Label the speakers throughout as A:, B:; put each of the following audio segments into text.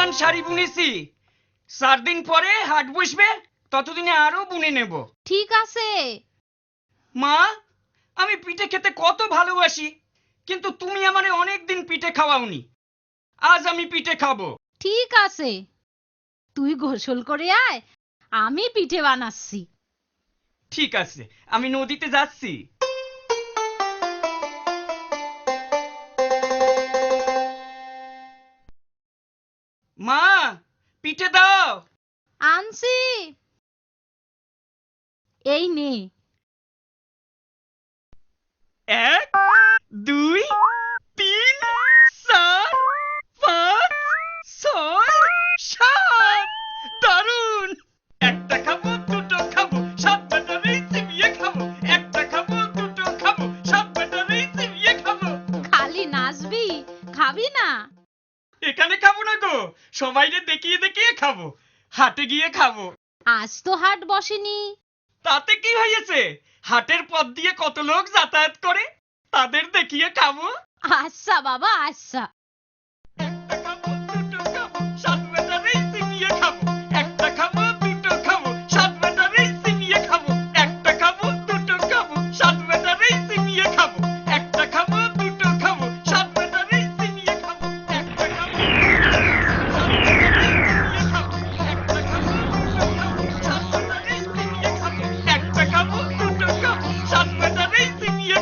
A: পরিমাণ শাড়ি বুনেছি, 4 দিন পরে হাট বসবে, ততদিনে আরো বুনে নেব।
B: ঠিক আছে।
A: মা, আমি পিঠে খেতে কত ভালোবাসি, কিন্তু তুমি আমারে অনেকদিন পিঠে খাওয়াওনি। আজ আমি পিঠে খাবো।
B: ঠিক আছে, তুই গোসল করে আয়, আমি পিঠে বানাচ্ছি।
A: ঠিক আছে, আমি নদীতে যাচ্ছি। মা, পিঠে দাও।
B: আনছি, এই নে।
A: 1 2 3 4 5 6 7। দারুন! একটা খাবো, দুটো খাবো, 7 ব্যাটারি চিবিয়ে খাবো। একটা খাবো, দুটো খাবো, 7 ব্যাটারি চিবিয়ে খাবো।
B: খালি নাচবি, খাবি না?
A: এখানে খাবো না গো, সবাইকে দেখিয়ে দেখিয়ে খাবো। হাটে গিয়ে খাবো।
B: আজ তো হাট বসেনি।
A: তাতে কি হয়েছে? হাটের পথ দিয়ে কত লোক যাতায়াত করে, তাদের দেখিয়ে খাবো।
B: আচ্ছা বাবা, আচ্ছা।
A: একটা খাবো, দুটো খাবো, 7 ব্যাটারি চিবিয়ে খাবো। একটা খাবো, দুটো খাবো, 7 ব্যাটারি চিবিয়ে খাবো। একটা খাবো, দুটো খাবো, 7 ব্যাটারি চিবিয়ে খাবো। একটা খাবো, দুটো খাবো, 7 ব্যাটারি চিবিয়ে খাবো। একটা খাবো, একটা খাবো, দুটো খাবো, 7 ব্যাটারি চিবিয়ে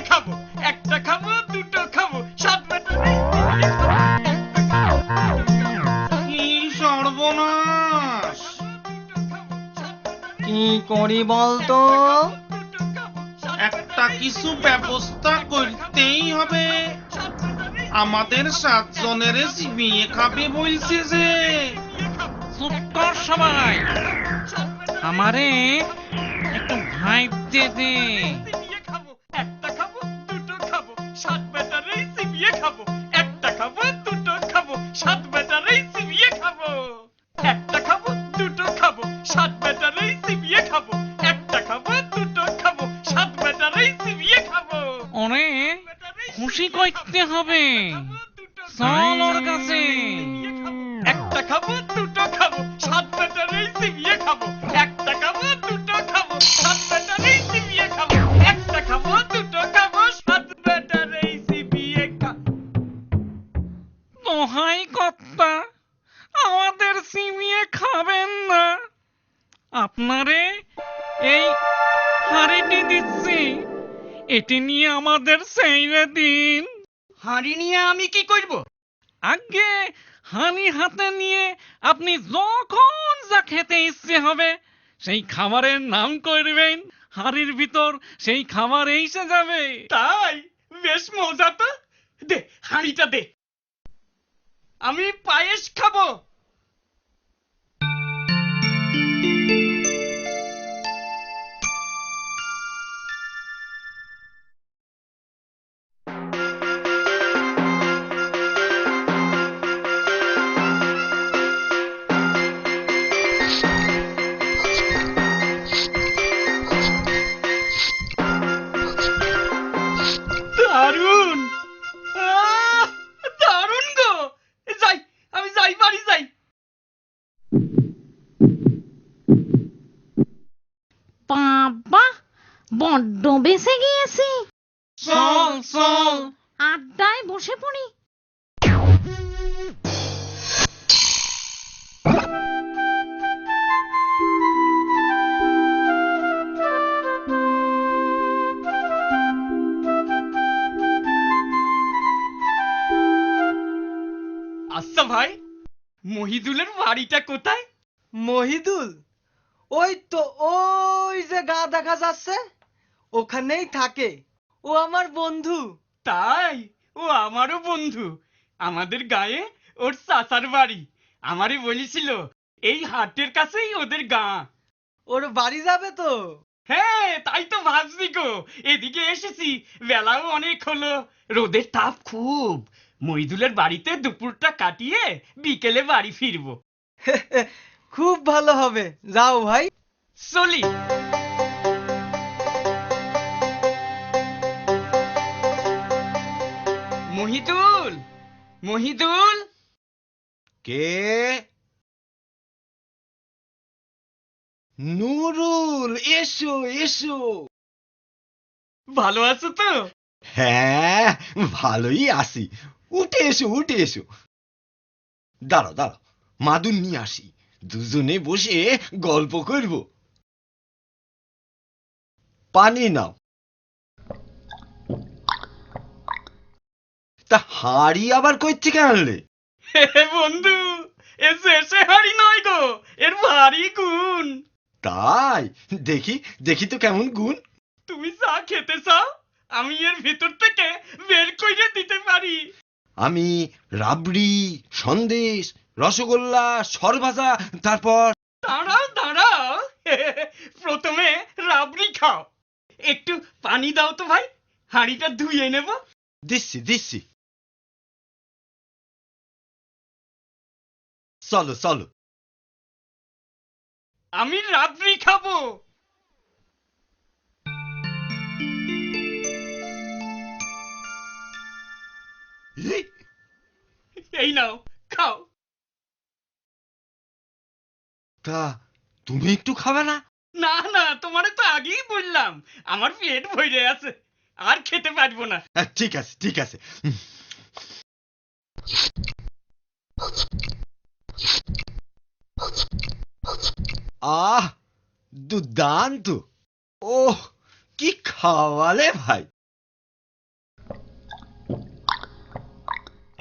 A: খাবো। একটা খাবো, দুটো খাবো, 7 ব্যাটারি
C: কি সর্বনাশ! কি করি বলতো? একটা কিছু ব্যবস্থা করতেই হবে। আমাদের 7 জনের চিবিয়ে খাবে বলছে যে।
D: চুপ কর সবাই, আমারে একটু ভাইতে দে।
A: একটা খাবো, দুটো খাবো, 7 ব্যাটারি চিবিয়ে খাবো। একটা খাবো, দুটো খাবো, 7 ব্যাটারি চিবিয়ে খাবো। একটা খাবো, দুটো খাবো, 7 ব্যাটারি চিবিয়ে খাবো। একটা খাবো, দুটো খাবো, 7 ব্যাটারি চিবিয়ে খাবো।
D: ওরে খুশি করতে হবে, চল ওর কাছে।
A: একটা খাবো, দুটো খাবো, 7 ব্যাটারি চিবিয়ে খাবো। একটা খাবো, দুটো খাবো, 7 ব্যাটারি চিবিয়ে খাবো। একটা খাবো, দুটো খাবো, 7 ব্যাটারি চিবিয়ে খাবো।
D: দোহাই কর্তা, আমাদের চিবিয়ে খাবেন না। আপনারে এই হাড়িটি দিচ্ছি, এটি নিয়ে আমাদের ছেড়ে দিন।
A: হাঁড়ি নিয়ে আমি কি করব?
D: আগে হানি হাতে নিয়ে আপনি যখন যা খেতে ইচ্ছে হবে সেই খাবারের নাম করবেন, হাড়ির ভিতর সেই খাবার এসে যাবে।
A: তাই? বেশ মজা তো। দে, হাঁড়িটা দে। আমি পায়েস খাবো। দারুন! দারুন গো! যাই, আমি যাই, বাড়ি যাই।
B: বাবা, বড্ড বেঁচে গিয়েছি।
C: চল চল,
B: আড্ডায় বসে পড়ি।
A: আচ্ছা ভাই, মহিদুলের বাড়িটা কোথায়?
E: মহিদুল? ওই তো, ওই যে গা দেখা যাচ্ছে, ওখানেই থাকে। ও আমার বন্ধু।
A: তাই? ও আমারও বন্ধু। আমাদের গায়ে ওর চাচার বাড়ি। আমারই বলেছিল এই হাটের কাছেই ওদের গাঁ।
E: ওর বাড়ি যাবে তো?
A: হ্যাঁ তাই তো ভাবছি গো, এদিকে এসেছি, বেলাও অনেক হলো, রোদের তাপ খুব, মইদুলের বাড়িতে দুপুরটা কাটিয়ে বিকেলে বাড়ি ফিরবো।
E: খুব ভালো হবে, যাও ভাই।
A: চলি। মহিদুল, মহিদুল।
F: কে? নুরুল, এসো এসো।
A: ভালো আছো তো?
F: হ্যাঁ, ভালোই আছি। উঠে এসো উঠে এসো। দাঁড়াও দাঁড়াও, মাদুর নিয়ে আসি, দুজনে বসে গল্প করব। পানি নাও। তা হাড়ি আবার কই থেকে আনলে?
A: বন্ধু, এসে এসে হাড়ি নয় গো, এর ভারী গুণ।
F: তাই? দেখি দেখি তো কেমন গুণ।
A: তুমি চা খেতে চাও, আমি এর ভিতর থেকে বের করে দিতে পারি।
F: আমি রাবড়ি, সন্দেশ, রসগোল্লা, সরভাজা, তারপর
A: দাঁড়াও দাঁড়াও, প্রথমে রাবড়ি খাও। একটু পানি দাও তো ভাই, হাঁড়িটা ধুয়ে নেব।
F: দিচ্ছি দিচ্ছি। চলো চলো।
A: আমি রাবড়ি খাবো। এই নাও, খাও।
F: তা তুমি একটু খাবে না?
A: না না, তোমারে তো আগেই বললাম আমার পেট ভরে আছে, আর খেতে পারবো না।
F: ঠিক আছে ঠিক আছে। আহ, দুর্দান্ত। ওহ, কি খাওয়ালে ভাই।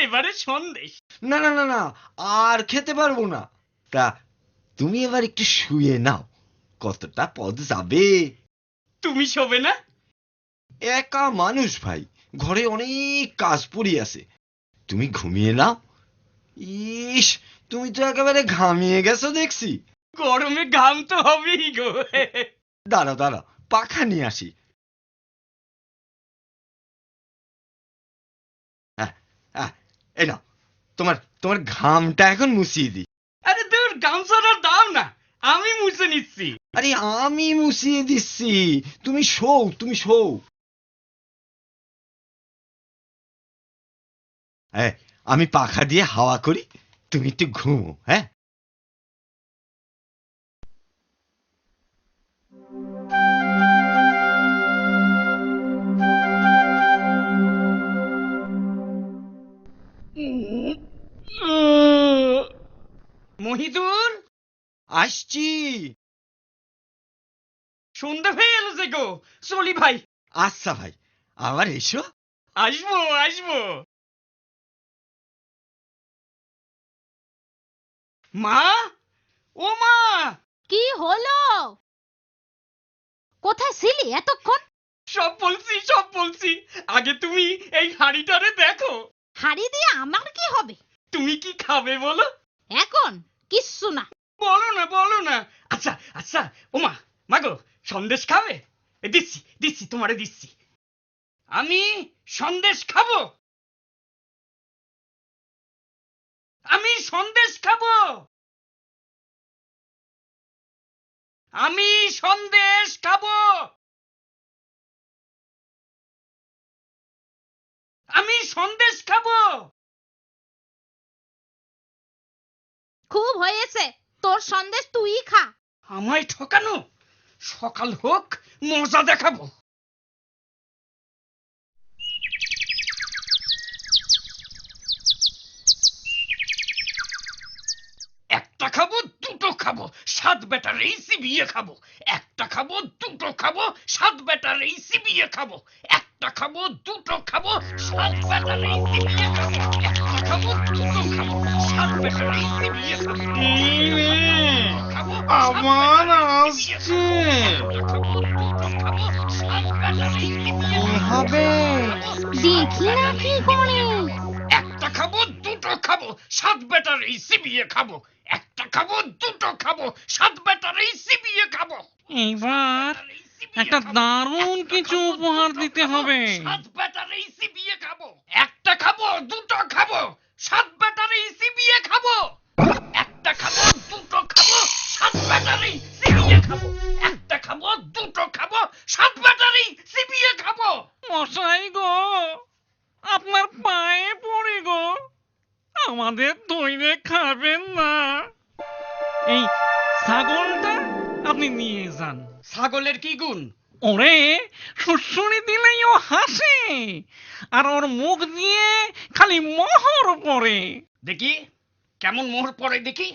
A: এবারে সন্দেশ।
F: না না না না, আর খেতে পারবো না। তা তুমি এবার একটু শুয়ে নাও, কতটা পথ যাবে।
A: তুমি শোবে না?
F: একা মানুষ ভাই, ঘরে অনেক কাজ পড়ে আছে, তুমি ঘুমিয়ে নাও। ইস, তুমি তো একেবারে ঘামিয়ে গেছো দেখছি।
A: গরমে ঘাম তো হবেই গো।
F: দাঁড়াও দাঁড়াও, পাখা নিয়ে আসি। এই নাও, তোমার তোমার ঘামটা এখন মুছিয়ে দিই।
A: আরে দূর, গামছাটা দাও না, আমি মুছে নিচ্ছি।
F: আরে আমি মুছিয়ে দিচ্ছি, তুমি শোও তুমি শোও। আমি পাখা দিয়ে হাওয়া করি, তুমি একটু ঘুমো। হ্যাঁ,
A: মহিদুল,
F: আসছি।
A: সন্ধ্যা হয়ে এলো যে গো, চলি ভাই।
F: আচ্ছা ভাই, আবার এসো।
A: আসবো আসবো। মা, ও মা।
B: কি হলো? কোথায় ছিলি এতক্ষণ?
A: সব বলছি সব বলছি, আগে তুমি এই হাঁড়িটারে দেখো।
B: হাড়ি দিয়ে আমার কি হবে?
A: তুমি কি খাবে বলো?
B: এখন কিচ্ছু না।
A: বলো না বলো না। আচ্ছা আচ্ছা, ও মা, মাগো, সন্দেশ খাবে? দিচ্ছি দিচ্ছি, তোমারে দিচ্ছি। আমি সন্দেশ খাবো, আমি সন্দেশ খাবো, আমি সন্দেশ খাবো, আমি সন্দেশ খাবো।
B: খুব হয়েছে, তোর সন্দেশ তুই খা।
A: আমায় ঠকানো, সকাল হোক মজা দেখাবো। একটা খাবো দুটো খাবো, সাত বেটার এই চিবিয়ে খাবো। একটা খাবো দুটো খাবো, সাত বেটার এই চিবিয়ে খাবো। একটা খাবো দুটো খাবো, সাত বেটার এই চিবিয়ে খাবো। একটা খাবো দুটো খাবো, সাত বেটার এই চিবিয়ে খাবো। খাবো,
C: আবার আসছে।
A: খাবো দুটো খাবো, সাত বেটার এই চিবিয়ে
E: কি হবে?
B: দেখি না কি করে।
A: একটা খাবো দুটো দুটো খাবো, সাত বেটারই চিবিয়ে খাবো। একটা খাবো, দুটো খাবো, সাত বেটারই চিবিয়ে খাবো।
D: এইবার একটা দারুণ কিছু উপহার দিতে হবে।
A: সাত বেটারই চিবিয়ে খাবো। একটা খাবো, দুটো খাবো, সাত বেটারই চিবিয়ে খাবো। একটা খাবো, দুটো খাবো, সাত বেটারই চিবিয়ে খাবো। একটা খাবো, দুটো খাবো, সাত বেটারই চিবিয়ে খাবো।
D: মশাই গো, আপনার পায়ে পড়ি গো, আমাদের ধইরে খাবেন না। এই ছাগলটা আপনি নিয়ে যান।
A: ছাগলের কি গুণ?
D: ওরে শুশুনি দিলেই ও হাসে, আর ওর মুখ দিয়ে খালি মোহর পড়ে।
A: দেখি কেমন মোহর পড়ে দেখি।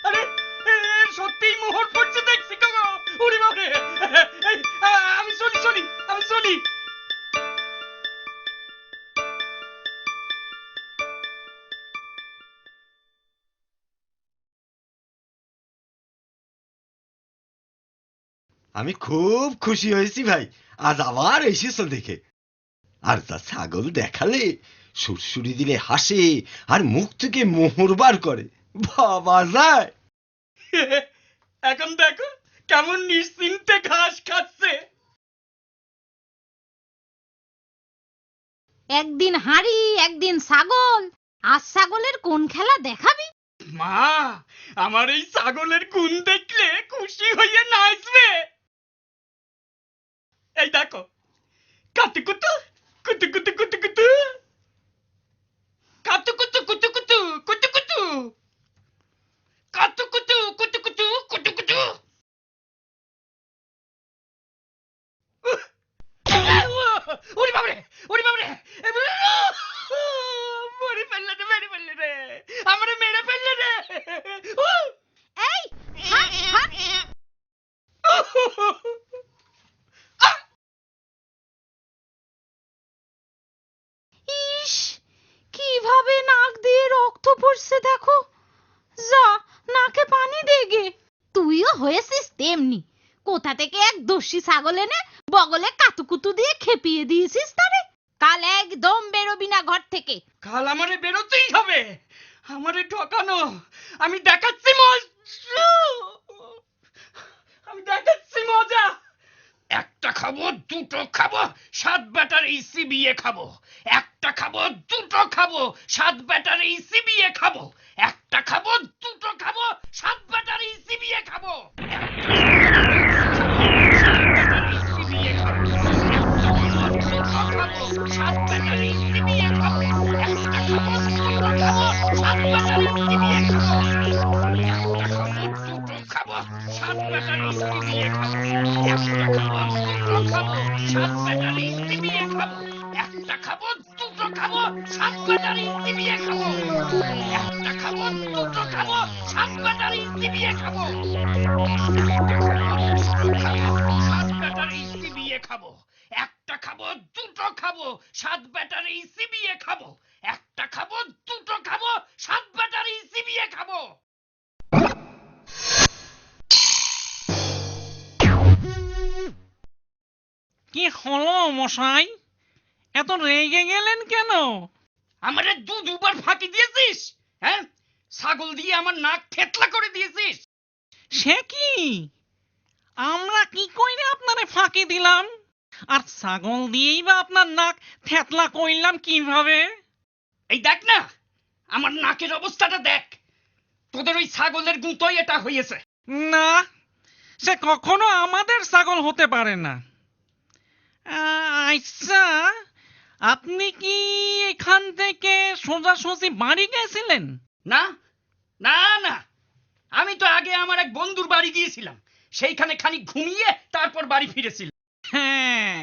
A: আরে সত্যিই মোহর পড়ছে দেখছি গো। ওরে বাবারে, আমি চলি চলি, আমি চলি।
F: আমি খুব খুশি হয়েছি ভাই, আজ আবার এসেছো দেখে। আর তা ছাগল দেখালে সুরসুরি দিলে হাসে, আর মুখ থেকে মোহর বার করে, ভাবা যায়?
A: এখন দেখো কেমন নিশ্চিন্তে ঘাস খাচ্ছে।
B: একদিন হাঁড়ি একদিন ছাগল, আজ ছাগলের কোন খেলা দেখাবি?
A: মা, আমার এই ছাগলের গুণ দেখলে খুশি হয়ে নাচবে। এই দেখো, কাতুকুতু কুতুকুতু কুতুকুতু, কাতুকুতু কুতুকুতু কুতুকুতু, কাতুকুতু কুতুকুতু কুতুকুতু। ওরে বাবারে, ওরে বাবারে, মেরে ফেললে রে, মেরে ফেললে রে, আমারে মেরে ফেললে রে।
B: এই হাট, হাট। ইস, কিভাবে নাক দিয়ে রক্ত পড়ছে দেখো। যা, নাকে পানি দেগে। তুইও হয়েছিস তেমনি, কোথা থেকে এক দস্যি ছাগল এনে বগলে কাতুকুতু দিয়ে খেপিয়ে দিয়েছিস তারে। কাল একদম বেরোবি না ঘর থেকে।
A: কাল আমারে বেরোতেই হবে, আমারে ঠকানো। আমি দেখাচ্ছি মজা, আমি দেখাচ্ছি মজা। একটা খাবো, দুটো খাবো, সাত ব্যাটারি চিবিয়ে খাবো। একটা খাবো, দুটো খাবো, সাত ব্যাটারি চিবিয়ে খাবো। একটা খাবো, দুটো খাবো, সাত ব্যাটারি চিবিয়ে খাবো। সাত ব্যাটারি চিবিয়ে খাবো। একটা খাবো, দুটো খাবো, সাত ব্যাটারি চিবিয়ে খাবো। একটা খাবো, দুটো খাবো, সাত ব্যাটারি চিবিয়ে খাবো। একটা খাবো, দুটো খাবো, সাত ব্যাটারি চিবিয়ে খাবো। একটা খাবো, দুটো খাবো, সাত ব্যাটারি চিবিয়ে খাবো। একটা খাবো, দুটো খাবো, সাত ব্যাটারি চিবিয়ে খাবো। সাত ব্যাটারি চিবিয়ে খাবো। একটা খাবো, দুটো খাবো, সাত ব্যাটারি চিবিয়ে খাবো। একটা খাবো, দুটো খাবো, সাত ব্যাটারি চিবিয়ে খাবো।
D: কি হলো মশাই, এত রেগে গেলেন কেন?
A: আমারে দুবার ফাঁকি দিয়েছিস, হ্যাঁ? ছাগল দিয়ে আমার নাক থেতলা করে দিয়েছিস।
D: সে কি, আমরা কি কইরে আপনারে ফাঁকি দিলাম? আর ছাগল দিয়েই বা আপনার নাক থেতলা কইলাম কিভাবে?
A: এই দেখ না, আমার নাকের অবস্থাটা দেখ। তোদের ওই ছাগলের গুঁতোই এটা হয়েছে।
D: না, সে কখনো আমাদের ছাগল হতে পারে না। আচ্ছা, আপনি কি এখান থেকে সোজাসুজি বাড়ি গেছিলেন?
A: না না না, আমি তো আগে আমার এক বন্ধুর বাড়ি গিয়েছিলাম, সেইখানে খানিক ঘুমিয়ে তারপর বাড়ি ফিরেছিলাম।
D: হ্যাঁ,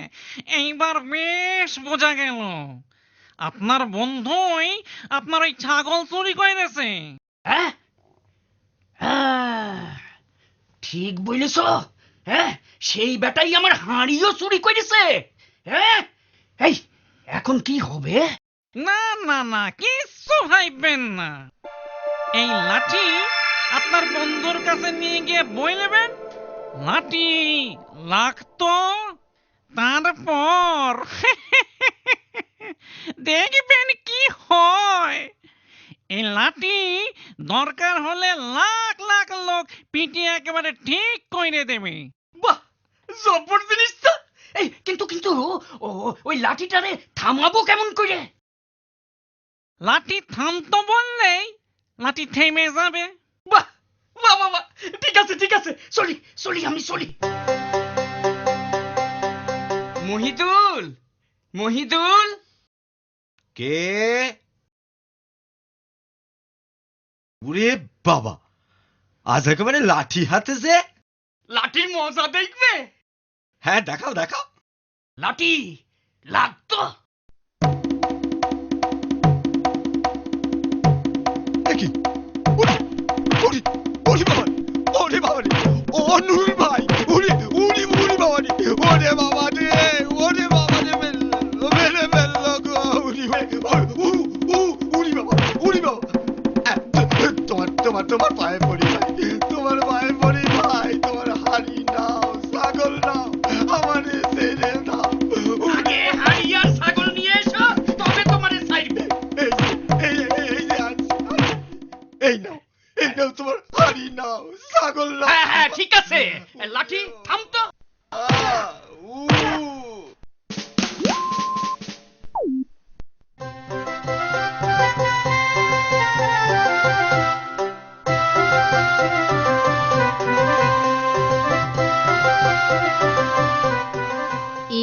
D: এইবার বেশ বোঝা গেল আপনার বন্ধুই আপনার ওই ছাগল চুরি করেছে।
A: হ্যাঁ, ঠিক বলেছ। হ্যাঁ, সেই বেটাই আমার হাঁড়িও চুরি করেছে। হ্যাঁ, এই এখন কি হবে?
D: না না না, কিচ্ছু ভাববেন না। এই লাঠি আপনার বন্ধুর কাছে নিয়ে গিয়ে বইলেবেন, লাঠি লাগতো, তারপর দেখবেন কি হয়। এই লাঠি দরকার হলে লাখ লাখ লোক পিটিয়ে একেবারে ঠিক করে দেবে।
A: বাহ, জব্বর জিনিস তো। এই কিন্তু কিন্তু ওই লাঠিটারে থামাবো কেমন করে?
D: লাঠি থামতো বললেই লাঠি থেমে যাবে।
A: বাহ বাহ বাহ বাহ, ঠিক আছে ঠিক আছে, চলি চলি, আমি চলি। মহিদুল, মহিদুল।
F: কে? ওরে বাবা, আজ একেবারে লাঠি হাতে যে।
A: লাঠির মজা দেখবে?
F: হ্যাঁ, দেখাও দেখাও।
A: লাঠি লাগতো।
F: দেখি। ওরে ওরে ওরে বাবা, ওরে বাবা রে, ও নুরুল ভাই, ওরে ওরে ওরে বাবা রে, ওরে বাবা রে, ওরে বাবা রে, মেরে ফেললো গো, ওরে ওরে বাবা, ওরে বাবা। তোমার পায়ে পড়ি ভাই, তোমার পায়ে পড়ি ভাই, তোমার হাড়ি নাও, ছাগল নাও, আমার ছেড়ে দাও।
A: আগে হাড়ি আর ছাগল নিয়ে এসো, তবে তোমারে ছাড়বে।
F: এই যে আনছি, এই নাও তোমার হাড়ি নাও, ছাগল নাও।
A: হ্যাঁ হ্যাঁ ঠিক আছে, লাঠি থামতো।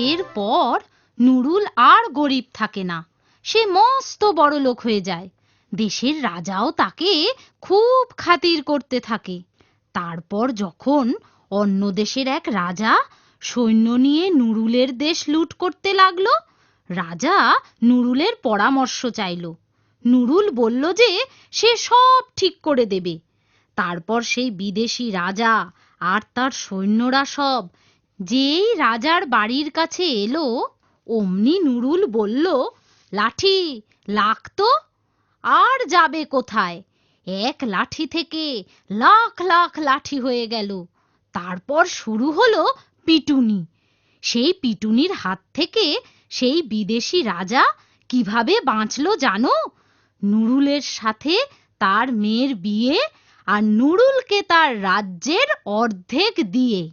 B: এরপর নুরুল আর গরিব থাকে না, সে মস্ত বড় লোক হয়ে যায়। দেশের রাজাও তাকে খুব খাতির করতে থাকে। তারপর যখন অন্য দেশের এক রাজা সৈন্য নিয়ে নুরুলের দেশ লুট করতে লাগলো, রাজা নুরুলের পরামর্শ চাইল। নুরুল বলল যে সে সব ঠিক করে দেবে। তারপর সেই বিদেশি রাজা আর তার সৈন্যরা সব যেই রাজার বাড়ির কাছে এলো, অমনি নুরুল বলল, লাঠি লাগতো। আর যাবে কোথায়? এক লাঠি থেকে লাখ লাখ লাঠি হয়ে গেল। তারপর শুরু হলো পিটুনি। সেই পিটুনির হাত থেকে সেই বিদেশি রাজা কিভাবে বাঁচলো জানো? নুরুলের সাথে তার মেয়ের বিয়ে, আর নুরুলকে তার রাজ্যের অর্ধেক দিয়ে।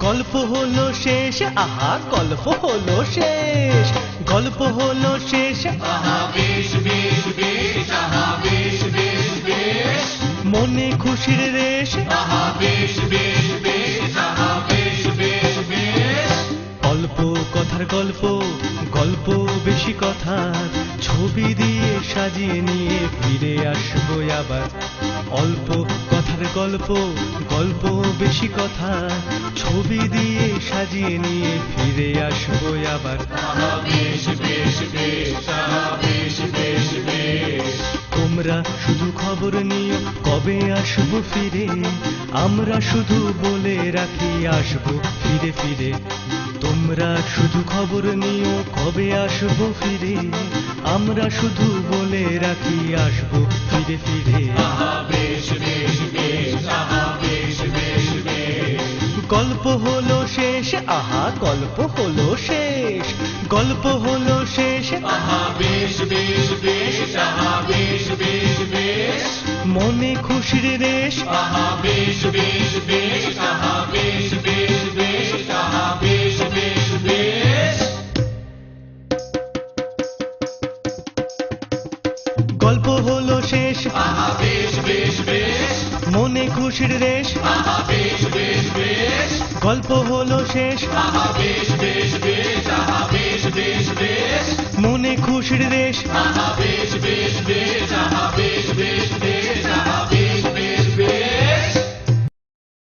G: গল্প হলো শেষ, আহা গল্প হলো শেষ, গল্প হলো শেষ, আহা বেশ বেশ বেশ, আহা বেশ বেশ বেশ, মনে খুশির রেশ, আহা বেশ বেশ বেশ, আহা বেশ বেশ বেশ। অল্প কথার গল্প, গল্প বেশি কথা, ছবি দিয়ে সাজিয়ে নিয়ে ফিরে আসবো আবার। অল্প কথার গল্প, গল্প বেশি কথা, ছবি দিয়ে সাজিয়ে নিয়ে ফিরে আসবো আবার। বেশ বেশ বেশ, বেশ বেশ বেশ। তোমরা শুধু খবর নিও কবে আসবো ফিরে, আমরা শুধু বলে রাখি আসবো ফিরে ফিরে। তোমরা শুধু খবর নিও কবে আসবো ফিরে, আমরা শুধু বলে রাখি আসবো ফিরে ফিরে। বেশ বেশ বেশ, বেশ বেশ বেশ। গল্প হলো শেষ, আহা গল্প হলো শেষ, গল্প হলো শেষ, আহা বেশ বেশ বেশ, আহা বেশ বেশ বেশ, মনে খুশির রেশ, আহা বেশ বেশ বেশ, আহা বেশ বেশ বেশ, আহা বেশ বেশ বেশ। গল্প হলো শেষ, আহা বেশ বেশ বেশ, মনে খুশির রেশ, আহা বেশ বেশ বেশ। গল্প হলো শেষ, আহা বেশ বেশ বেশ, আহা বেশ বেশ বেশ, মনে খুশির রেশ, আহা বেশ বেশ বেশ, আহা বেশ বেশ বেশ।